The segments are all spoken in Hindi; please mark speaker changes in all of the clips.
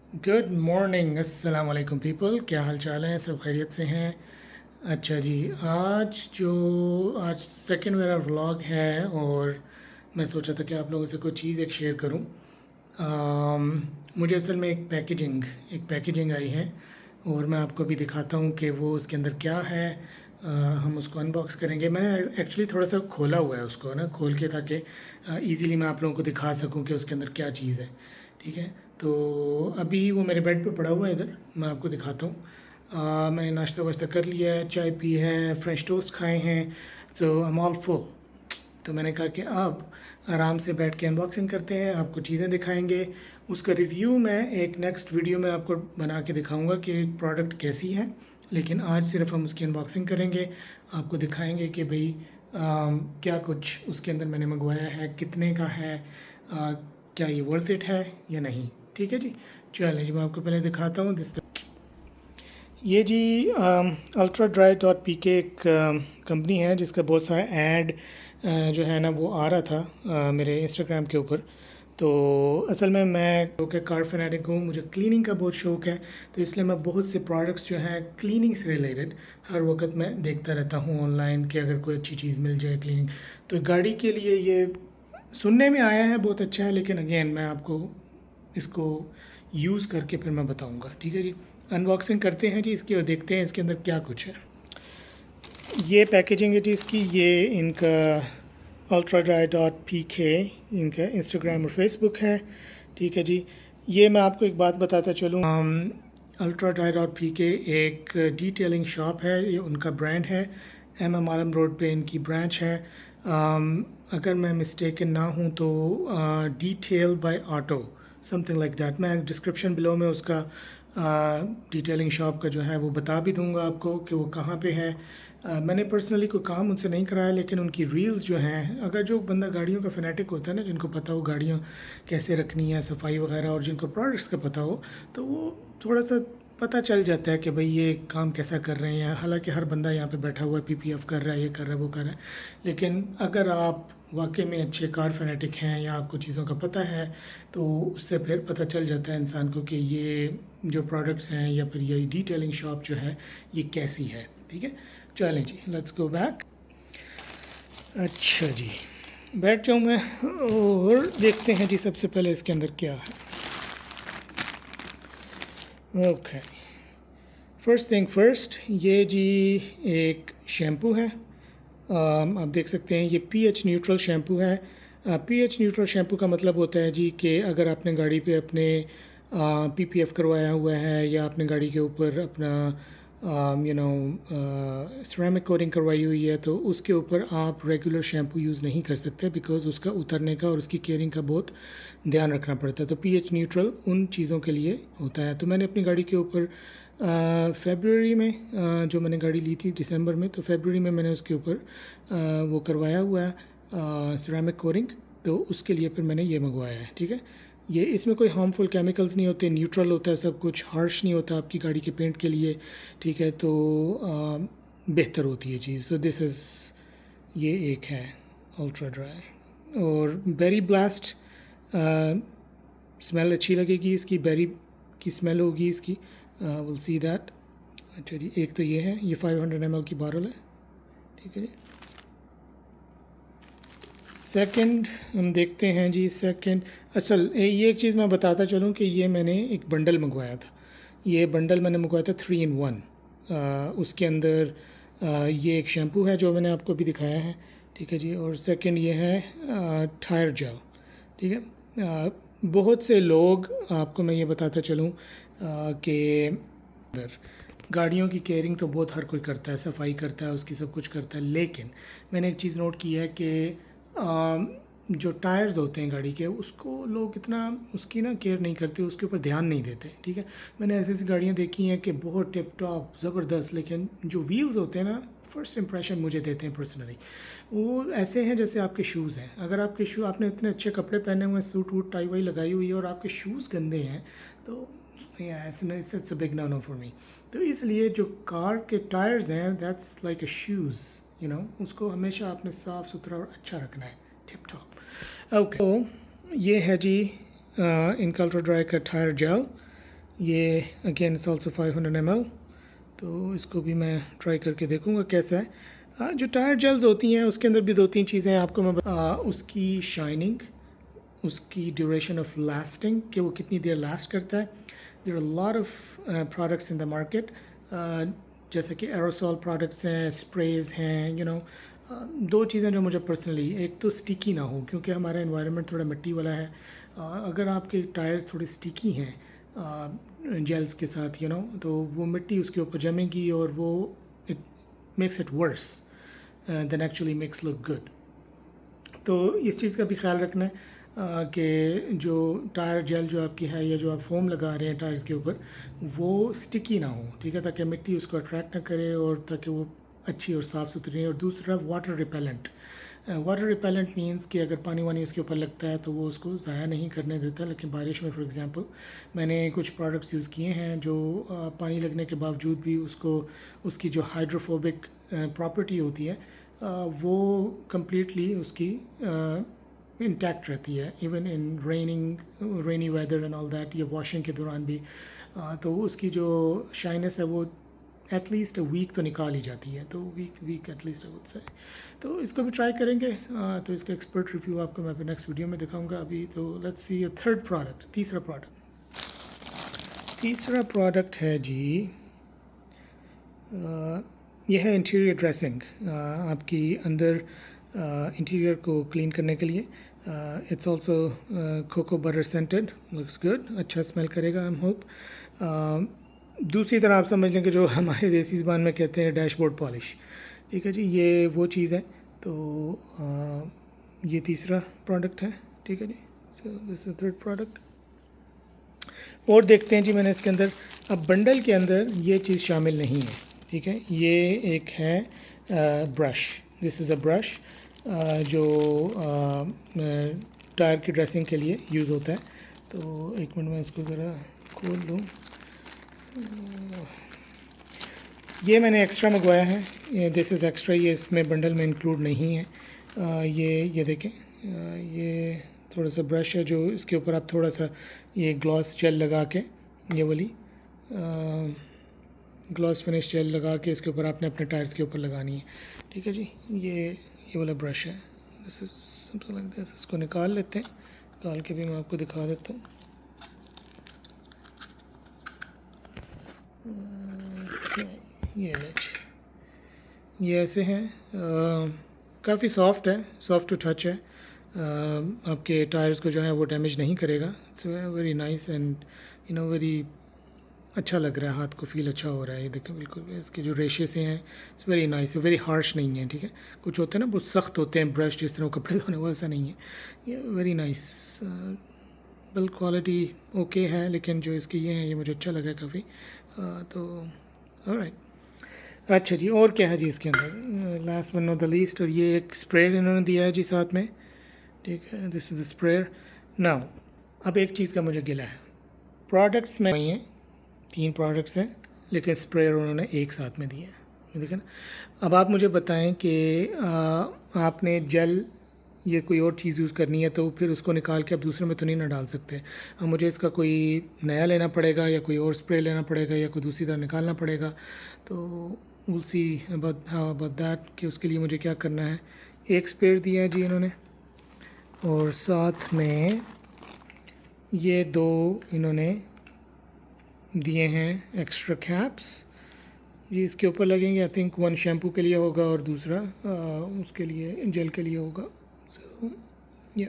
Speaker 1: गुड मॉर्निंग, अस्सलाम वालेकुम पीपल। क्या हाल चाल है? सब खैरियत से हैं? अच्छा जी, आज सेकंड मेरा व्लॉग है और मैं सोचा था कि आप लोगों से कुछ चीज़ एक शेयर करूं। मुझे असल में एक पैकेजिंग आई है और मैं आपको अभी दिखाता हूं कि वो उसके अंदर क्या है। हम उसको अनबॉक्स करेंगे। मैंने एक्चुअली थोड़ा सा खोला हुआ है उसको ना, खोल के, ताकि इजीली मैं आप लोगों को दिखा सकूं कि उसके अंदर क्या चीज़ है। ठीक है, तो अभी वो मेरे बेड पे पड़ा हुआ है इधर, मैं आपको दिखाता हूँ। मैंने नाश्ता वाश्ता कर लिया है, चाय पी है, फ्रेंच टोस्ट खाए हैं। सो आई एम ऑल फुल। तो मैंने कहा कि अब आराम से बैठ के अनबॉक्सिंग करते हैं, आपको चीज़ें दिखाएंगे। उसका रिव्यू मैं एक नेक्स्ट वीडियो में आपको बना के दिखाऊंगा कि प्रोडक्ट कैसी है। लेकिन आज सिर्फ हम उसकी अनबॉक्सिंग करेंगे, आपको दिखाएंगे कि भाई क्या कुछ उसके अंदर मैंने मंगवाया है, कितने का है, आ, क्या ये वर्थ इट है या नहीं। ठीक है जी, चलिए जी, मैं आपको पहले दिखाता हूँ दिस। ये जी अल्ट्रा ड्राई डॉट पी के एक कंपनी है जिसका बहुत सारा ऐड जो है ना वो आ रहा था मेरे इंस्टाग्राम के ऊपर। तो असल में मैं ओके कार फैनेटिक हूँ, मुझे क्लीनिंग का बहुत शौक़ है। तो इसलिए मैं बहुत से प्रोडक्ट्स जो हैं क्लीनिंग से रिलेटेड हर वक्त मैं देखता रहता हूँ ऑनलाइन कि अगर कोई अच्छी चीज़ मिल जाए क्लीनिंग। तो गाड़ी के लिए ये सुनने में आया है बहुत अच्छा है, लेकिन अगेन मैं आपको इसको यूज़ करके फिर मैं बताऊंगा। ठीक है जी, अनबॉक्सिंग करते हैं जी इसकी और देखते हैं इसके अंदर क्या कुछ है। ये पैकेजिंग है जी इसकी, ये इनका अल्ट्रा ड्राई डॉट पी के इनका इंस्टाग्राम और फेसबुक है। ठीक है जी, ये मैं आपको एक बात बताता चलूँ। अल्ट्रा ड्राई डॉट पी के एक डिटेलिंग शॉप है, ये उनका ब्रांड है। एम आलम रोड पे इनकी ब्रांच है। अगर मैं मिस्टेकन ना हूँ तो detail by auto, something like that. मैं डिस्क्रिप्शन बिलो में उसका डिटेलिंग शॉप का जो है वो बता भी दूंगा आपको कि वो कहाँ पे है। मैंने पर्सनली कोई काम उनसे नहीं कराया, लेकिन उनकी रील्स जो हैं, अगर जो बंदा गाड़ियों का फैनेटिक होता है ना, जिनको पता हो गाड़ियाँ कैसे रखनी है, सफाई वगैरह, और जिनको प्रोडक्ट्स का पता हो, तो वो थोड़ा सा पता चल जाता है कि भाई ये काम कैसा कर रहे हैं। हालांकि हर बंदा यहाँ पे बैठा हुआ है, पीपीएफ कर रहा है, ये कर रहा है, वो कर रहा है। लेकिन अगर आप वाकई में अच्छे कार फैनेटिक हैं या आपको चीज़ों का पता है, तो उससे फिर पता चल जाता है इंसान को कि ये जो प्रोडक्ट्स हैं या फिर ये डिटेलिंग शॉप जो है ये कैसी है। ठीक है, चलें जी, लेट्स गो बैक। अच्छा जी, बैठ जाऊँ मैं और देखते हैं जी सबसे पहले इसके अंदर क्या है। ओके, फर्स्ट थिंग फर्स्ट, ये जी एक शैम्पू है। आप देख सकते हैं ये पीएच न्यूट्रल शैम्पू है। पीएच न्यूट्रल शैम्पू का मतलब होता है जी कि अगर आपने गाड़ी पे अपने पीपीएफ करवाया हुआ है या आपने गाड़ी के ऊपर अपना सिरेमिक कोटिंग करवाई हुई है, तो उसके ऊपर आप रेगुलर शैम्पू यूज़ नहीं कर सकते, बिकॉज़ उसका उतरने का और उसकी केयरिंग का बहुत ध्यान रखना पड़ता है। तो पीएच न्यूट्रल उन चीज़ों के लिए होता है। तो मैंने अपनी गाड़ी के ऊपर फेबररी में जो मैंने गाड़ी ली थी दिसंबर में, तो फेबररी में मैंने उसके ऊपर वो करवाया हुआ है सिरेमिक कोटिंग। तो उसके लिए फिर मैंने ये मंगवाया है। ठीक है, ये इसमें कोई हार्मफुल केमिकल्स नहीं होते, न्यूट्रल होता है सब कुछ, हार्श नहीं होता आपकी गाड़ी के पेंट के लिए। ठीक है, तो बेहतर होती है चीज़। सो दिस इज़, ये एक है अल्ट्रा ड्राई। और बेरी ब्लास्ट स्मेल अच्छी लगेगी इसकी, बेरी की स्मेल होगी इसकी, विल सी दैट। अच्छा जी, एक तो ये है, ये 500 ml की बॉटल है। ठीक है जी, सेकंड हम देखते हैं जी। सेकंड, असल ये एक चीज़ मैं बताता चलूँ कि ये मैंने एक बंडल मंगवाया था। ये बंडल मैंने मंगवाया था 3 in 1। उसके अंदर ये एक शैम्पू है जो मैंने आपको भी दिखाया है। ठीक है जी, और सेकंड ये है टायर जेल। ठीक है, बहुत से लोग, आपको मैं ये बताता चलूँ कि अंदर गाड़ियों की केयरिंग तो बहुत हर कोई करता है, सफाई करता है, उसकी सब कुछ करता है। लेकिन मैंने एक चीज़ नोट की है कि जो टायर्स होते हैं गाड़ी के, उसको लोग इतना उसकी ना केयर नहीं करते, उसके ऊपर ध्यान नहीं देते। ठीक है, मैंने ऐसी ऐसी गाड़ियाँ देखी हैं कि बहुत टिप टॉप ज़बरदस्त, लेकिन जो व्हील्स होते हैं ना, फर्स्ट इंप्रेशन मुझे देते हैं पर्सनली, वो ऐसे हैं जैसे आपके शूज़ हैं। अगर आपके शू, आपने इतने अच्छे कपड़े पहने हुए हैं, सूट वूट टाई वाई लगाई हुई है, और आपके शूज़ गंदे हैं, तो it's a big no no for me. तो इसलिए जो कार के टायर्स हैं, दैट्स लाइक अ शूज़, उसको हमेशा आपने साफ़ सुथरा और अच्छा रखना है, टिप टॉप। ओके, तो ये है जी इनका अल्ट्रा ड्राई का टायर जेल। ये अगेन इट्स ऑल्सो 500 ml, तो इसको भी मैं ट्राई करके देखूँगा कैसा है। जो टायर जेल्स होती हैं उसके अंदर भी दो तीन चीज़ें आपको मैं उसकी शाइनिंग, उसकी ड्यूरेशन ऑफ लास्टिंग, कि वो कितनी देर लास्ट करता है। There are lot of products in the market, जैसे कि एरोसॉल प्रोडक्ट्स हैं, स्प्रेज हैं, दो चीज़ें जो मुझे पर्सनली, एक तो स्टिकी ना हो, क्योंकि हमारा एनवायरनमेंट थोड़ा मिट्टी वाला है। अगर आपके टायर्स थोड़े स्टिकी हैं जेल्स के साथ तो वो मिट्टी उसके ऊपर जमेगी और वो it makes it worse than actually makes look good. तो इस चीज़ का भी ख्याल रखना है कि जो टायर जेल जो आपकी है या जो आप फोम लगा रहे हैं टायर्स के ऊपर, वो स्टिकी ना हो, ठीक है, ताकि मिट्टी उसको अट्रैक्ट ना करे और ताकि वो अच्छी और साफ़ सुथरी रहे। और दूसरा water repellent. Water repellent means कि अगर पानी वानी उसके ऊपर लगता है तो वो उसको ज़ाया नहीं करने देता। लेकिन बारिश में फॉर एग्ज़ाम्पल मैंने कुछ प्रोडक्ट्स यूज़ किए हैं जो पानी लगने के बावजूद भी उसको, उसकी जो हाइड्रोफोबिक प्रॉपर्टी होती है वो कम्प्लीटली उसकी इंटैक्ट रहती है, even in rainy weather and all that, या वॉशिंग के दौरान भी। तो उसकी जो शाइनेस है वो एटलीस्ट वीक तो निकाल ही जाती है, तो week at least I would say. तो इसको भी ट्राई करेंगे। तो इसका एक्सपर्ट रिव्यू आपको मैं नेक्स्ट वीडियो में दिखाऊंगा। अभी तो लेट्स सी थर्ड प्रोडक्ट, तीसरा प्रोडक्ट है जी, यह है इंटीरियर ड्रेसिंग, आपकी अंदर इंटीरियर को क्लीन करने के लिए। It's also cocoa butter scented, looks good, अच्छा स्मेल करेगा आई एम होप। दूसरी तरह आप समझ लें कि जो हमारे देसी ज़बान में कहते हैं डैशबोर्ड पॉलिश, ठीक है जी, ये वो चीज़ है। तो ये तीसरा प्रोडक्ट है, ठीक है जी। So this is third product. और देखते हैं जी, मैंने इसके अंदर, अब बंडल के अंदर ये चीज़ शामिल नहीं है, ठीक है। ये एक है brush, this is a brush जो टायर की ड्रेसिंग के लिए यूज़ होता है। तो एक मिनट में इसको ज़रा खोल लूँ। ये मैंने एक्स्ट्रा मंगवाया है, ये दिस इज़ एक्स्ट्रा, ये इसमें बंडल में इंक्लूड नहीं है। ये देखें, ये थोड़ा सा ब्रश है जो इसके ऊपर आप थोड़ा सा ये ग्लॉस जेल लगा के, ये वाली ग्लॉस फिनिश जेल लगा के इसके ऊपर आपने अपने टायर्स के ऊपर लगानी है, ठीक है जी। ये वाला ब्रश है, this is something like this. इसको निकाल लेते हैं, निकाल के भी मैं आपको दिखा देता हूँ। ये ऐसे हैं, काफ़ी सॉफ्ट है, सॉफ्ट टू टच है, आपके टायर्स को जो है वो डैमेज नहीं करेगा। It's very nice and very अच्छा लग रहा है, हाथ को फील अच्छा हो रहा है। ये देखें, बिल्कुल इसके जो रेशे से हैं, it's very nice, very harsh नहीं है, ठीक है। कुछ होते हैं ना बहुत सख्त होते हैं ब्रश, जिस तरह कपड़े धोने, वो ऐसा नहीं है। ये very nice, build quality okay है, लेकिन जो इसके ये हैं ये मुझे अच्छा लगा काफ़ी। तो ऑलराइट, अच्छा जी, और क्या है जी इसके अंदर, last but not the least, और ये एक स्प्रेयर इन्होंने दिया है जी साथ में, ठीक है। This is the sprayer. Now अब एक चीज़ का मुझे गिला है, प्रोडक्ट्स में नहीं है, 3 प्रोडक्ट्स हैं, लेकिन स्प्रेयर उन्होंने एक साथ में दिया है, देखें ना। अब आप मुझे बताएं कि आपने जेल ये कोई और चीज़ यूज़ करनी है तो फिर उसको निकाल के आप दूसरे में तो नहीं ना डाल सकते। अब मुझे इसका कोई नया लेना पड़ेगा या कोई और स्प्रे लेना पड़ेगा या कोई दूसरी तरह निकालना पड़ेगा। तो विल सी अबाउट दैट कि उसके लिए मुझे क्या करना है। एक स्प्रे दिया है जी इन्होंने, और साथ में ये 2 इन्होंने दिए हैं एक्स्ट्रा कैप्स जी, इसके ऊपर लगेंगे। आई थिंक 1 शैम्पू के लिए होगा और दूसरा उसके लिए जेल के लिए होगा। सो या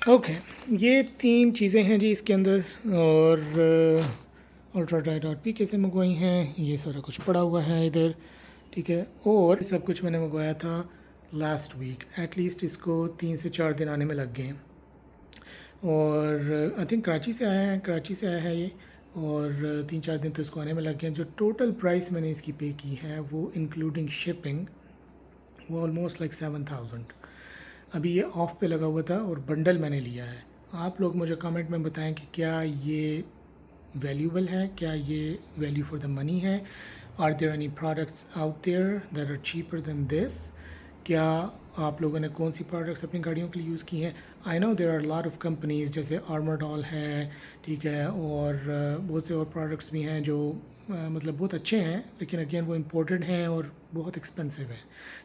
Speaker 1: ओके, ये 3 चीज़ें हैं जी इसके अंदर। और अल्ट्रा ड्राई डॉट पी कैसे मंगवाई हैं, ये सारा कुछ पड़ा हुआ है इधर, ठीक है। और सब कुछ मैंने मंगवाया था लास्ट वीक, एटलीस्ट इसको 3 से 4 दिन आने में लग गए हैं। और आई थिंक कराची से आया है ये, और 3-4 दिन तो इसको आने में लग गए हैं। जो टोटल प्राइस मैंने इसकी पे की है वो इंक्लूडिंग शिपिंग, वो ऑलमोस्ट लाइक 7000। अभी ये ऑफ पे लगा हुआ था और बंडल मैंने लिया है। आप लोग मुझे कमेंट में बताएं कि क्या ये वैल्यूबल है, क्या ये वैल्यू फॉर द मनी है। Are there any products out there that are cheaper than this. क्या आप लोगों ने कौन सी प्रोडक्ट्स अपनी गाड़ियों के लिए यूज़ की हैं। I know there are lot of companies जैसे आर्मरडॉल है, ठीक है, और बहुत से और प्रोडक्ट्स भी हैं जो मतलब बहुत अच्छे हैं, लेकिन अगेन वो इम्पोर्टेड हैं और बहुत एक्सपेंसिव हैं,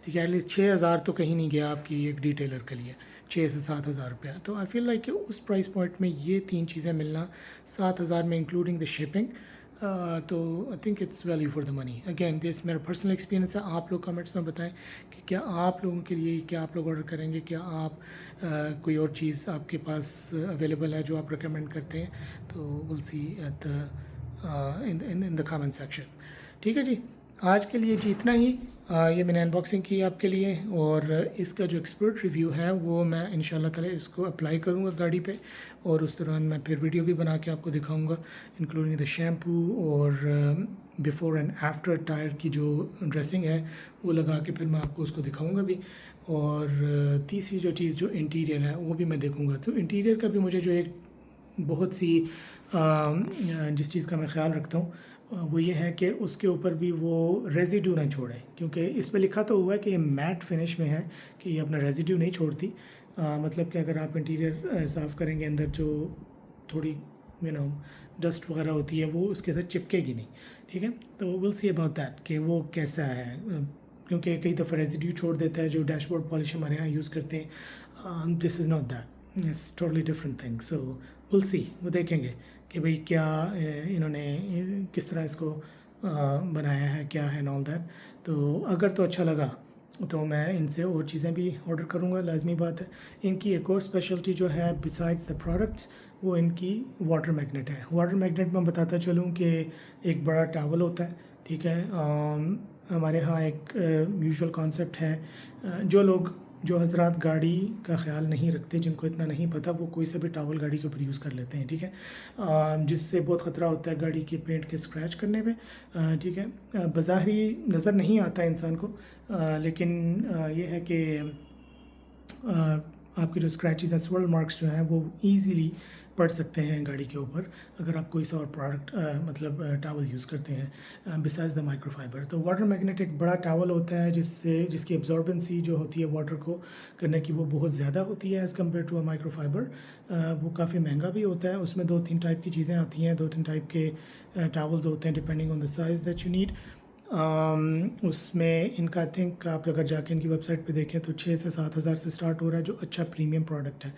Speaker 1: ठीक है। एटलीस्ट 6,000 तो कहीं नहीं गया आपकी एक डिटेलर के लिए, 6 से 7 हज़ार रुपया। तो आई फील लाइक कि उस प्राइस पॉइंट में ये 3 चीज़ें मिलना 7,000 में इंक्लूडिंग द शिपिंग, तो I think it's value for the money. Again this मेरा पर्सनल एक्सपीरियंस है, आप लोग कमेंट्स में बताएं कि क्या आप लोगों के लिए क्या आप लोग ऑर्डर करेंगे, क्या आप कोई और चीज़ आपके पास अवेलेबल है जो आप रिकमेंड करते हैं, तो will see at in the comment section. ठीक है जी, आज के लिए जी इतना ही। ये मैंने अनबॉक्सिंग की आपके लिए, और इसका जो एक्सपर्ट रिव्यू है वो मैं इंशाल्लाह ताला इसको अप्लाई करूँगा गाड़ी पे, और उस दौरान मैं फिर वीडियो भी बना के आपको दिखाऊंगा, इंक्लूडिंग द शैम्पू और बिफ़ोर एंड आफ्टर टायर की जो ड्रेसिंग है वो लगा के फिर मैं आपको उसको दिखाऊंगा भी। और तीसरी जो चीज़ जो इंटीरियर है वो भी मैं देखूँगा। तो इंटीरियर का भी मुझे जो एक बहुत सी जिस चीज़ का मैं ख़्याल रखता हूँ वो ये है कि उसके ऊपर भी वो रेजिड्यू ना छोड़े, क्योंकि इस पे लिखा तो हुआ है कि ये मैट फिनिश में है कि ये अपना रेजिड्यू नहीं छोड़ती। मतलब कि अगर आप इंटीरियर साफ़ करेंगे अंदर जो थोड़ी डस्ट वगैरह होती है वो उसके साथ चिपकेगी नहीं, ठीक है। तो विल सी अबाउट दैट कि वो कैसा है, क्योंकि कई दफ़ा रेजिड्यू छोड़ देता है जो डैशबोर्ड पॉलिश हमारे यहाँ यूज़ करते हैं। This is not that, it's totally different thing. So will see, वो देखेंगे कि भाई क्या इन्होंने किस तरह इसको बनाया है, क्या है, ऑल दैट। तो अगर तो अच्छा लगा तो मैं इनसे और चीज़ें भी ऑर्डर करूँगा, लाजमी बात है। इनकी एक और स्पेशलिटी जो है बिसाइड्स द प्रोडक्ट्स, वो इनकी वाटर मैग्नेट है। वाटर मैग्नेट में बताता चलूँ कि एक बड़ा टावल होता है, ठीक है। हमारे यहाँ एक यूजुअल कॉन्सेप्ट है, जो हज़रात गाड़ी का ख्याल नहीं रखते, जिनको इतना नहीं पता, वो कोई सा भी टावल गाड़ी के ऊपर यूज़ कर लेते हैं, ठीक है। जिससे बहुत ख़तरा होता है गाड़ी के पेंट के स्क्रैच करने पे, ठीक है। बज़ाहिरी नज़र नहीं आता इंसान को, लेकिन ये है कि आपके जो स्क्रैचेस हैं, स्वर्ल मार्क्स जो हैं, वो ईज़िली पड़ सकते हैं गाड़ी के ऊपर अगर आप कोई सा और प्रोडक्ट मतलब टावल यूज़ करते हैं बिसाइड्स द माइक्रोफाइबर। तो वाटर मैग्नेट एक बड़ा टावल होता है जिसकी एब्जॉर्बेंसी जो होती है वाटर को करने की वो बहुत ज़्यादा होती है as compared to a microfibre. वो काफ़ी महंगा भी होता है। उसमें 2-3 टाइप की चीज़ें आती हैं, 2-3 टाइप के टावल्स होते हैं depending on the size that you need. उसमें इनका आई थिंक आप अगर जाके इनकी वेबसाइट पे देखें तो 6 से 7 हज़ार से स्टार्ट हो रहा है, जो अच्छा प्रीमियम प्रोडक्ट है,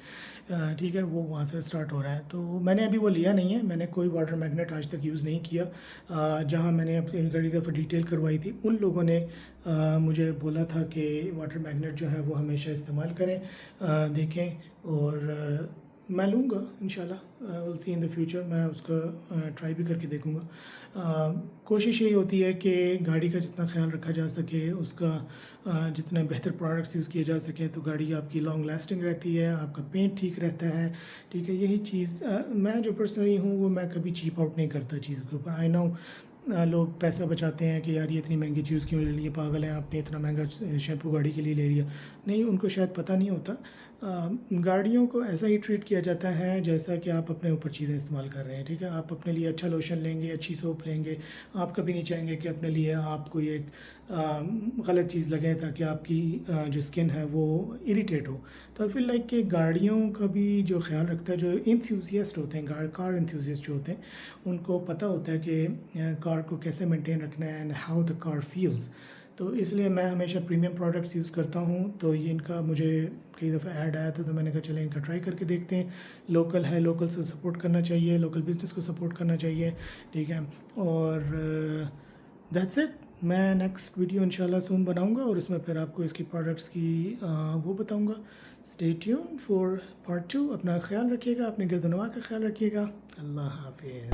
Speaker 1: ठीक है, वो वहाँ से स्टार्ट हो रहा है। तो मैंने अभी वो लिया नहीं है, मैंने कोई वाटर मैग्नेट आज तक यूज़ नहीं किया। जहाँ मैंने अपनी गाड़ी का डिटेल करवाई थी उन लोगों ने मुझे बोला था कि वाटर मैग्नेट जो है वो हमेशा इस्तेमाल करें, देखें, और मैं लूँगा इंशाल्लाह, will see in the future, मैं उसका ट्राई भी करके देखूँगा। कोशिश यही होती है कि गाड़ी का जितना ख्याल रखा जा सके, उसका जितने बेहतर प्रोडक्ट्स यूज़ किए जा सकें तो गाड़ी आपकी लॉन्ग लास्टिंग रहती है, आपका पेंट ठीक रहता है, ठीक है। यही चीज़ मैं जो पर्सनली हूँ वो मैं कभी चीप आउट नहीं करता चीज़ों के ऊपर। आई नो लोग पैसा बचाते हैं कि यार ये इतनी महंगी चीज़ क्यों ले ली, पागल हैं, आपने इतना महंगा शैम्पू गाड़ी के लिए ले लिया। नहीं, उनको शायद पता नहीं होता। गाड़ियों को ऐसा ही ट्रीट किया जाता है जैसा कि आप अपने ऊपर चीज़ें इस्तेमाल कर रहे हैं, ठीक है। आप अपने लिए अच्छा लोशन लेंगे, अच्छी सोप लेंगे, आप कभी नहीं चाहेंगे कि अपने लिए आप कोई एक गलत चीज़ लगे ताकि आपकी जो स्किन है वो इरिटेट हो। तो आई फील लाइक कि गाड़ियों का भी जो ख्याल रखता है, जो इंथ्यूजियस्ट होते हैं, कार इंथ्यूजियस्ट जो होते हैं, उनको पता होता है कि कार को कैसे मेंटेन रखना है and how the car feels. तो इसलिए मैं हमेशा प्रीमियम प्रोडक्ट्स यूज़ करता हूँ। तो ये इनका मुझे कई दफ़ा ऐड आया था तो मैंने कहा चलें इनका ट्राई करके देखते हैं। लोकल है, लोकल से सपोर्ट करना चाहिए, लोकल बिज़नेस को सपोर्ट करना चाहिए, ठीक है। और दैट्स इट। मैं नेक्स्ट वीडियो इंशाल्लाह सून बनाऊंगा और उसमें फिर आपको इसकी प्रोडक्ट्स की वो बताऊंगा। Stay tune for part 2। अपना ख्याल रखिएगा, अपने गिरदनवा का ख्याल रखिएगा। अल्लाह हाफिज़।